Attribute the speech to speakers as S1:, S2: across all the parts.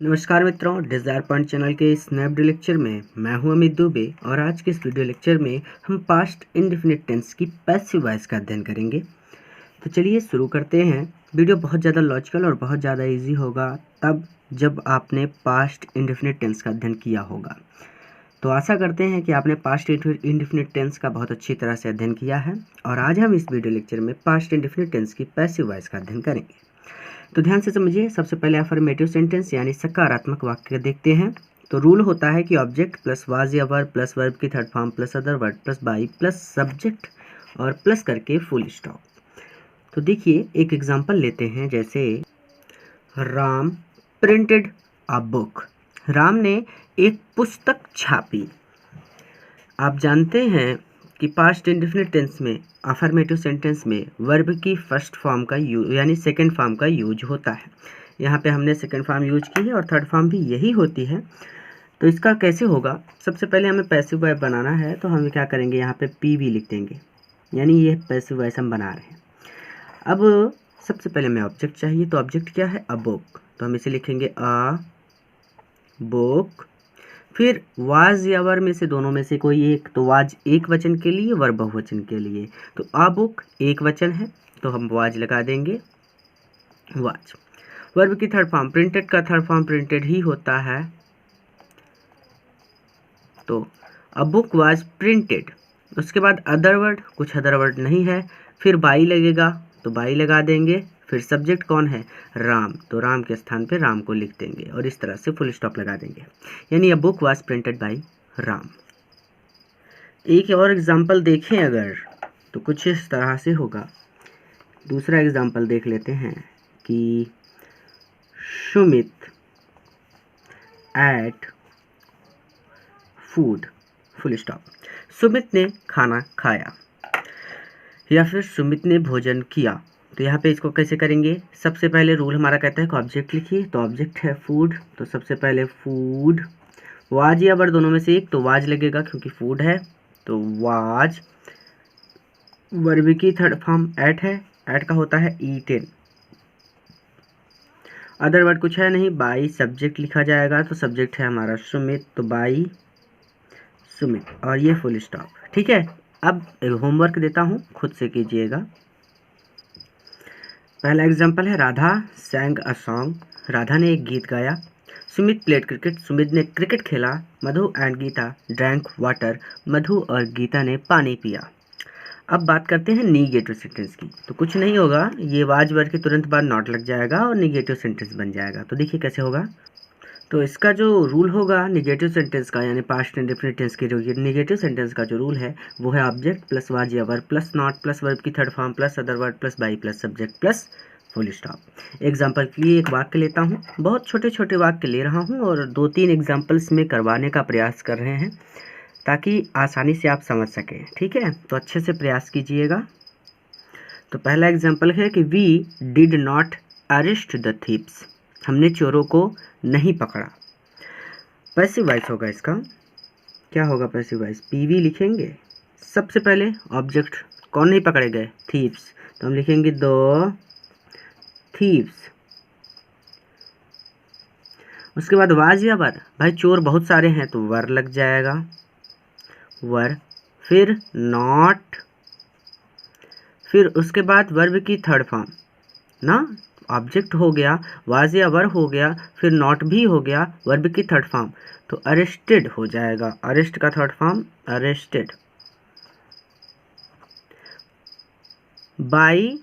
S1: नमस्कार मित्रों, desire point channel के इस नए वीडियो लेक्चर में मैं हूं अमित दुबे और आज के इस वीडियो लेक्चर में हम पास्ट इंडेफिनिट टेंस की पैसिव वॉइस का अध्ययन करेंगे। तो चलिए शुरू करते हैं। वीडियो बहुत ज़्यादा लॉजिकल और बहुत ज़्यादा इजी होगा तब जब आपने पास्ट इंडेफिनिट टेंस का अध्ययन किया होगा। तो आशा करते हैं कि आपने पास्ट इंडेफिनिट टेंस का बहुत अच्छी तरह से अध्ययन किया है और आज हम इस वीडियो लेक्चर में पास्ट इंडेफिनिट टेंस की पैसिव वॉइस का अध्ययन करेंगे। तो ध्यान से समझिए। सबसे पहले अफर्मेटिव सेंटेंस यानी सकारात्मक वाक्य देखते हैं। तो रूल होता है कि ऑब्जेक्ट प्लस वाज या वर्ब प्लस वर्ब की third form plus other word plus by plus subject और प्लस करके फुल स्टॉप। तो देखिए एक एग्जांपल लेते हैं, जैसे Ram printed a book. Ram ने एक पुस्तक छापी। आप जानते हैं कि पास्ट इंडेफिनिट टेंस में अफर्मेटिव सेंटेंस में वर्ब की फर्स्ट फॉर्म का यूज यानी सेकंड फॉर्म का यूज होता है। यहाँ पे हमने सेकंड फॉर्म यूज की है और थर्ड फॉर्म भी यही होती है। तो इसका कैसे होगा? सबसे पहले हमें पैसिव वॉइस बनाना है, तो हम क्या करेंगे, यहाँ पे पी वी लिख देंगे, यानी ये पैसिव वॉइस हम बना रहे हैं। अब सबसे पहले हमें ऑब्जेक्ट चाहिए, तो ऑब्जेक्ट क्या है? A book. तो हम इसे लिखेंगे अ बुक। फिर वाज या वर में से दोनों में से कोई एक, तो वाज एक वचन के लिए, वर बहुवचन के लिए। तो अ बुक एक वचन है तो हम वाज लगा देंगे, वाज। वर्ब की थर्ड फॉर्म, प्रिंटेड का थर्ड फॉर्म प्रिंटेड ही होता है, तो अ बुक वाज प्रिंटेड। उसके बाद अदर वर्ड, कुछ अदर वर्ड नहीं है, फिर बाई लगेगा तो बाई लगा देंगे। फिर सब्जेक्ट कौन है? राम, तो राम के स्थान पे राम को लिख देंगे और इस तरह से फुल स्टॉप लगा देंगे, यानी a book was printed by Ram. एक और एग्जांपल देखें अगर, तो कुछ इस तरह से होगा। दूसरा एग्जांपल देख लेते हैं कि Sumit ate food, full stop. Sumit ने खाना खाया या फिर सुमित ने भोजन किया। तो यहाँ पे इसको कैसे करेंगे? सबसे पहले रूल हमारा कहता है कि ऑब्जेक्ट लिखिए, तो ऑब्जेक्ट है फूड, तो सबसे पहले फूड। वाज या वर दोनों में से एक, तो वाज लगेगा क्योंकि फूड है, तो वाज। वर्ब की थर्ड फॉर्म एट है, एट का होता है ईटेन। अदर वर्ड कुछ है नहीं, बाई सब्जेक्ट लिखा जाएगा, तो सब्जेक्ट है हमारा सुमित, तो बाई सुमित और ये फुल स्टॉप। ठीक है, अब एक होमवर्क देता हूँ, खुद से कीजिएगा। पहला एग्जांपल है राधा सैंग अ सॉन्ग। राधा ने एक गीत गाया। सुमित प्लेड क्रिकेट, सुमित ने क्रिकेट खेला। मधु एंड गीता ड्रैंक वाटर, मधु और गीता ने पानी पिया। अब बात करते हैं निगेटिव सेंटेंस की। तो कुछ नहीं होगा, ये वाज वर्ड के तुरंत बाद नॉट लग जाएगा और निगेटिव सेंटेंस बन जाएगा। तो देखिए कैसे होगा। तो इसका जो रूल होगा निगेटिव सेंटेंस का, यानी पास्ट इंडेफिनिट टेंस के जो ये निगेटिव सेंटेंस का जो रूल है वो है ऑब्जेक्ट प्लस वाज या verb plus not plus verb की third form plus other word plus by plus subject plus full stop. Example के लिए एक वाक्य लेता हूँ, बहुत छोटे छोटे वाक्य ले रहा हूँ और 2-3 एग्जाम्पल्स में करवाने का प्रयास कर रहे हैं ताकि आसानी से आप समझ सकें। ठीक है, तो अच्छे से प्रयास कीजिएगा। तो पहला एग्जाम्पल है कि we did not arrest the thieves. हमने चोरों को नहीं पकड़ा। पैसिव वॉइस होगा इसका। क्या होगा पैसिव वॉइस? पीवी लिखेंगे। सबसे पहले ऑब्जेक्ट कौन नहीं पकड़े गए? थीव्स, तो हम लिखेंगे द थीव्स। उसके बाद वाज या वर, भाई चोर बहुत सारे हैं तो वर लग जाएगा, वर। फिर नॉट, फिर उसके बाद वर्ब की थर्ड फॉर्म ना, ऑब्जेक्ट हो गया, वाज या वर हो गया, फिर नॉट भी हो गया, वर्ब की थर्ड फॉर्म, तो अरेस्टेड हो जाएगा। अरेस्ट का थर्ड फॉर्म अरेस्टेड। बाई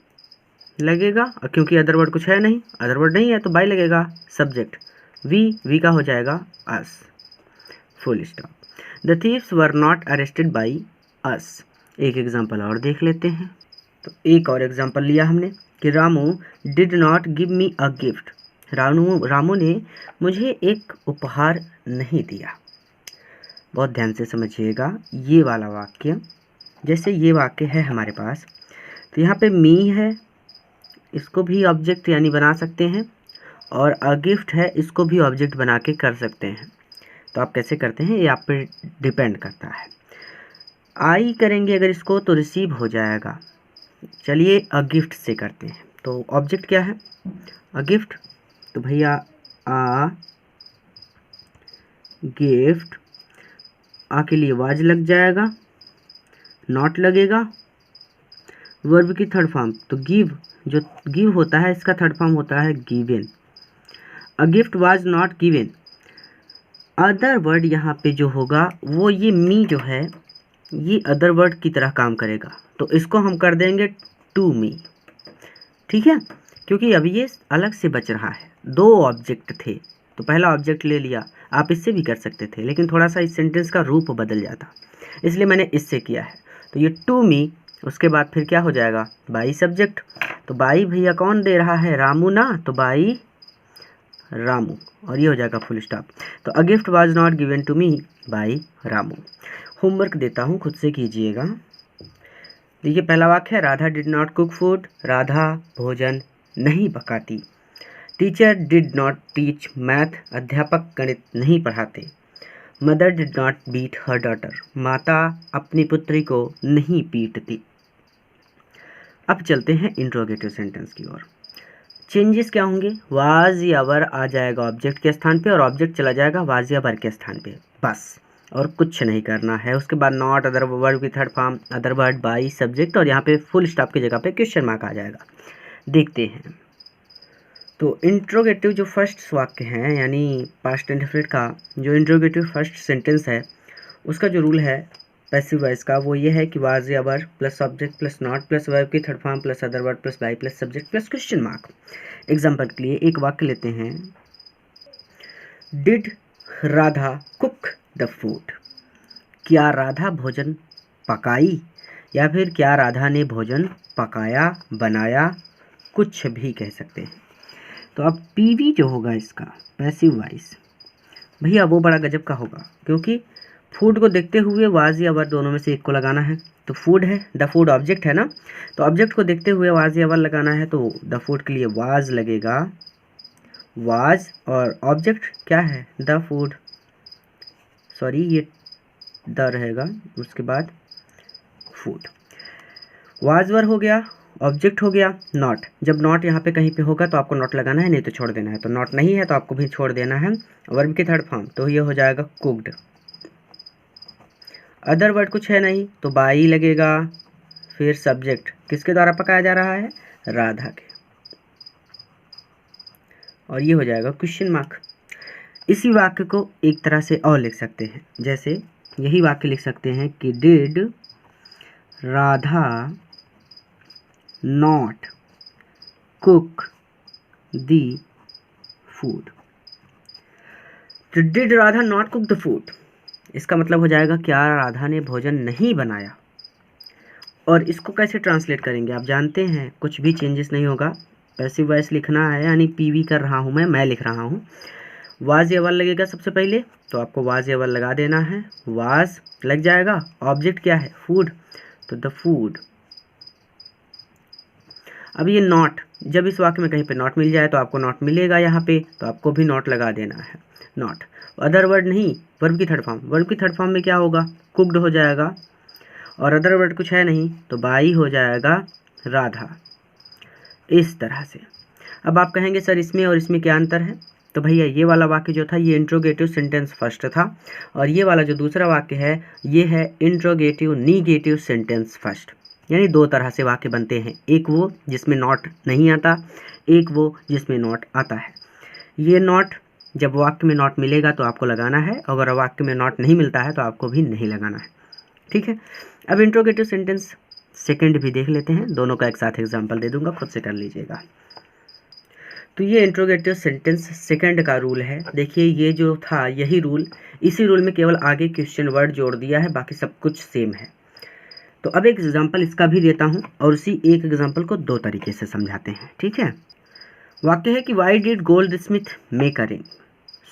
S1: लगेगा क्योंकि अदर वर्ड कुछ है नहीं, अदर वर्ड नहीं है तो बाई लगेगा। सब्जेक्ट वी का हो जाएगा us, full stop. The thieves were not arrested by us. एक एग्जांपल और देख लेते हैं। तो एक और एग्जांपल लिया हमने कि Ramu did not give me a gift. Ramu ने मुझे एक उपहार नहीं दिया। बहुत ध्यान से समझिएगा ये वाला वाक्य। जैसे ये वाक्य है हमारे पास, तो यहाँ पे मी है, इसको भी ऑब्जेक्ट यानी बना सकते हैं, और अ गिफ्ट है, इसको भी ऑब्जेक्ट बना के कर सकते हैं। तो आप कैसे करते हैं ये आप पे डिपेंड करता है। आई करेंगे अगर इसको तो रिसीव हो जाएगा। चलिए अ गिफ्ट से करते हैं। तो ऑब्जेक्ट क्या है? अ गिफ्ट, तो भैया आ गिफ्ट, आ के लिए वाज लग जाएगा, नॉट लगेगा, वर्ब की थर्ड फॉर्म तो गिव, जो गिव होता है इसका थर्ड फॉर्म होता है given. A gift was not given. Other word यहाँ पे जो होगा वो ये मी जो है ये अदर वर्ड की तरह काम करेगा, तो इसको हम कर देंगे टू मी। ठीक है, क्योंकि अभी ये अलग से बच रहा है, दो ऑब्जेक्ट थे तो पहला ऑब्जेक्ट ले लिया। आप इससे भी कर सकते थे लेकिन थोड़ा सा इस सेंटेंस का रूप बदल जाता, इसलिए मैंने इससे किया है। तो ये टू मी, उसके बाद फिर क्या हो जाएगा, बाई सब्जेक्ट। तो बाई भैया कौन दे रहा है, रामू ना, तो बाई रामू, और ये हो जाएगा फुल स्टॉप। तो a gift was not given to me by Ramu. Homework देता हूँ, खुद से कीजिएगा। देखिए पहला वाक्य है, Radha did not cook food, Radha भोजन नहीं पकाती। Teacher did not teach math, अध्यापक गणित नहीं पढ़ाते। Mother did not beat her daughter, माता अपनी पुत्री को नहीं पीटती। अब चलते हैं इंट्रोगेटिव सेंटेंस की ओर। चेंजेस क्या होंगे, वाज या वर आ जाएगा ऑब्जेक्ट के स्थान पे और ऑब्जेक्ट चला जाएगा वाज या वर के स्थान पे, बस और कुछ नहीं करना है। उसके बाद नॉट, अदर वर्ड की third form, other word, by subject, और यहाँ पे फुल स्टॉप की जगह पे क्वेश्चन मार्क आ जाएगा। देखते हैं तो इंट्रोगेटिव जो फर्स्ट वाक्य है यानी पास्ट इंडेफिनिट का जो इंट्रोगेटिव फर्स्ट सेंटेंस है उसका जो रूल है पैसिव वॉइस का वो ये है कि वाज या were plus object plus not plus verb की third form plus other word plus by plus subject plus question mark. Example के लिए एक वाक्य लेते हैं, did Radha cook the food, क्या राधा भोजन पकाई, या फिर क्या राधा ने भोजन पकाया, बनाया, कुछ भी कह सकते हैं। तो अब पीवी जो होगा इसका पैसिव वॉइस भैया वो बड़ा गजब का होगा, क्योंकि फूड को देखते हुए वाज या वर दोनों में से एक को लगाना है। तो फूड है, द फूड ऑब्जेक्ट है ना, तो ऑब्जेक्ट को देखते हुए वाज या वर लगाना है, तो द फूड के लिए वाज लगेगा, वाज, और ऑब्जेक्ट क्या है, द फूड, सॉरी ये द रहेगा, उसके बाद फूड। वाज वर हो गया, ऑब्जेक्ट हो गया, नॉट। जब नॉट यहाँ पे कहीं पे होगा तो आपको नॉट लगाना है, नहीं तो छोड़ देना है। तो नॉट नहीं है तो आपको भी छोड़ देना है। वर्ब की थर्ड फॉर्म तो ये हो जाएगा कुक्ड। अदर वर्ड कुछ है नहीं तो बाई लगेगा, फिर सब्जेक्ट किसके द्वारा पकाया जा रहा है, राधा के, और ये हो जाएगा क्वेश्चन मार्क। इसी वाक्य को एक तरह से और लिख सकते हैं, जैसे यही वाक्य लिख सकते हैं कि did Radha not cook the food. तो did Radha not cook the food, इसका मतलब हो जाएगा क्या राधा ने भोजन नहीं बनाया। और इसको कैसे ट्रांसलेट करेंगे आप जानते हैं, कुछ भी चेंजेस नहीं होगा, पैसिव वॉइस लिखना है यानी पीवी कर रहा हूँ मैं लिख रहा हूँ। वाज या वर लगेगा सबसे पहले, तो आपको वाज या वर लगा देना है, वाज लग जाएगा, ऑब्जेक्ट क्या है, फूड, तो द फूड। अब ये नॉट, जब इस वाक्य में कहीं पे नॉट मिल जाए तो आपको नॉट मिलेगा यहाँ पे, तो आपको भी नॉट लगा देना है, नॉट। अदर वर्ड नहीं, वर्ब की थर्ड फॉर्म, वर्ब की थर्ड फॉर्म में क्या होगा, कुक्ड हो जाएगा, और अदर वर्ड कुछ है नहीं तो बाई हो जाएगा राधा, इस तरह से। अब आप कहेंगे सर इसमें और इसमें क्या अंतर है, तो भैया ये वाला वाक्य जो था ये इंट्रोगेटिव सेंटेंस फर्स्ट था, और ये वाला जो दूसरा वाक्य है ये है इंट्रोगेटिव नीगेटिव सेंटेंस फर्स्ट। यानी दो तरह से वाक्य बनते हैं, एक वो जिसमें नॉट नहीं आता, एक वो जिसमें नॉट आता है। ये नॉट जब वाक्य में नॉट मिलेगा तो आपको लगाना है, अगर वाक्य में नॉट नहीं मिलता है तो आपको भी नहीं लगाना है। ठीक है, अब इंट्रोगेटिव सेंटेंस सेकंड भी देख लेते हैं, दोनों का एक साथ एग्जांपल दे दूंगा, खुद से कर लीजिएगा। तो ये इंट्रोगेटिव सेंटेंस सेकंड का रूल है। देखिए ये जो था यही रूल, इसी रूल में केवल आगे क्वेश्चन वर्ड जोड़ दिया है, बाकी सब कुछ सेम है। तो अब एक एग्जांपल इसका भी देता हूँ और उसी एक एग्जांपल को दो तरीके से समझाते हैं। ठीक है, वाक्य है कि why did gold Smith make a ring,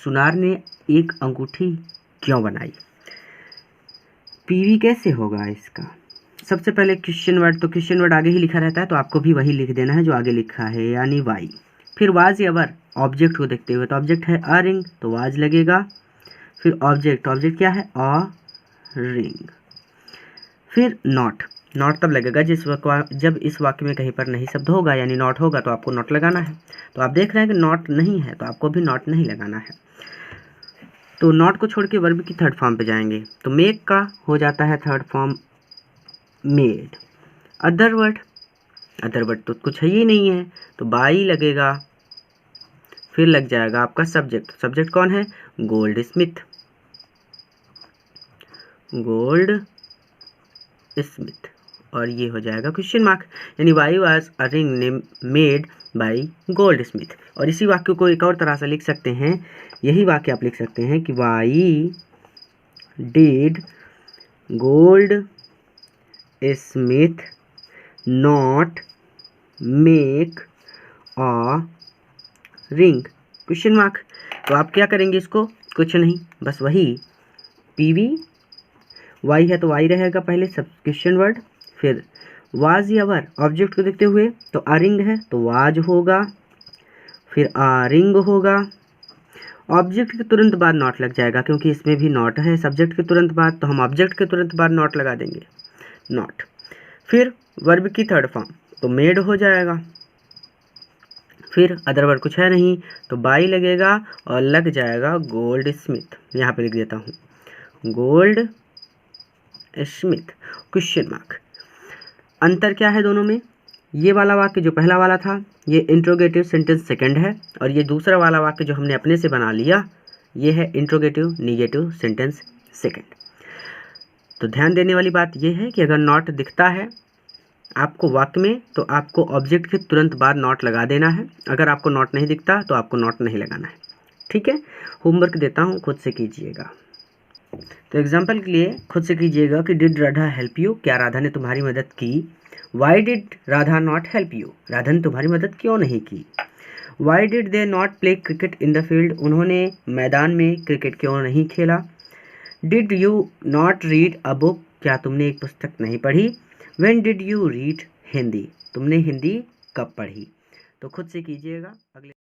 S1: सुनार ने एक अंगूठी क्यों बनाई। पीवी कैसे होगा इसका, सबसे पहले क्वेश्चन वर्ड, तो क्वेश्चन वर्ड आगे ही लिखा रहता है तो आपको भी वही लिख देना है जो आगे लिखा है यानी वाई। फिर वाज या वर, ऑब्जेक्ट को देखते हुए, तो ऑब्जेक्ट है अ रिंग तो वाज लगेगा, फिर ऑब्जेक्ट, ऑब्जेक्ट क्या है अ रिंग, फिर नॉट, नॉट तब लगेगा जब इस वाक्य में कहीं पर नहीं शब्द होगा यानी नॉट होगा तो आपको नॉट लगाना है। तो आप देख रहे हैं कि नॉट नहीं है तो आपको भी नॉट नहीं लगाना है। तो नॉट को छोड़ के वर्ब की थर्ड फॉर्म पे जाएंगे, तो मेक का हो जाता है third form made. Other word तो कुछ है ही नहीं है, तो बाई लगेगा, फिर लग जाएगा आपका सब्जेक्ट कौन है, गोल्ड स्मिथ, और ये हो जाएगा क्वेश्चन मार्क, यानी why was a ring made by gold Smith. और इसी वाक्य को एक और तरह से लिख सकते हैं, यही वाक्य आप लिख सकते हैं कि why did gold Smith not make a ring, question mark. तो आप क्या करेंगे इसको, कुछ नहीं, बस वही पीवी वाई है तो वाई रहेगा पहले सब क्वेश्चन वर्ड, फिर वाज या वर ऑब्जेक्ट को देखते हुए, तो अ रिंग है तो वाज होगा, फिर अ रिंग होगा, ऑब्जेक्ट के तुरंत बाद नॉट लग जाएगा क्योंकि इसमें भी नॉट है सब्जेक्ट के तुरंत बाद, तो हम ऑब्जेक्ट के तुरंत बाद नॉट लगा देंगे, नॉट। फिर वर्ब की थर्ड फॉर्म तो मेड हो जाएगा, फिर अदर वर्ड कुछ है नहीं तो बाई लगेगा और लग जाएगा गोल्ड स्मिथ, यहाँ पे लिख देता हूँ गोल्ड स्मिथ, क्वेश्चन मार्क। अंतर क्या है दोनों में, ये वाला वाक्य जो पहला वाला था ये इंट्रोगेटिव सेंटेंस सेकंड है, और ये दूसरा वाला वाक्य जो हमने अपने से बना लिया ये है इंट्रोगेटिव निगेटिव सेंटेंस सेकंड। तो ध्यान देने वाली बात ये है कि अगर नॉट दिखता है आपको वाक्य में तो आपको ऑब्जेक्ट के तुरंत बाद नॉट लगा देना है, अगर आपको नॉट नहीं दिखता तो आपको नॉट नहीं लगाना है, ठीक है। होमवर्क देता हूँ, खुद से कीजिएगा। तो एग्जाम्पल के लिए खुद से कीजिएगा कि डिड राधा हेल्प यू, क्या राधा ने तुम्हारी मदद की। Why did Radha not help you, Radha ने तुम्हारी मदद क्यों नहीं की। Why did they not play cricket in the field, उन्होंने मैदान में क्रिकेट क्यों नहीं खेला। Did you not read a book, क्या तुमने एक पुस्तक नहीं पढ़ी। When did you read Hindi, तुमने हिंदी कब पढ़ी। तो खुद से कीजिएगा। अगले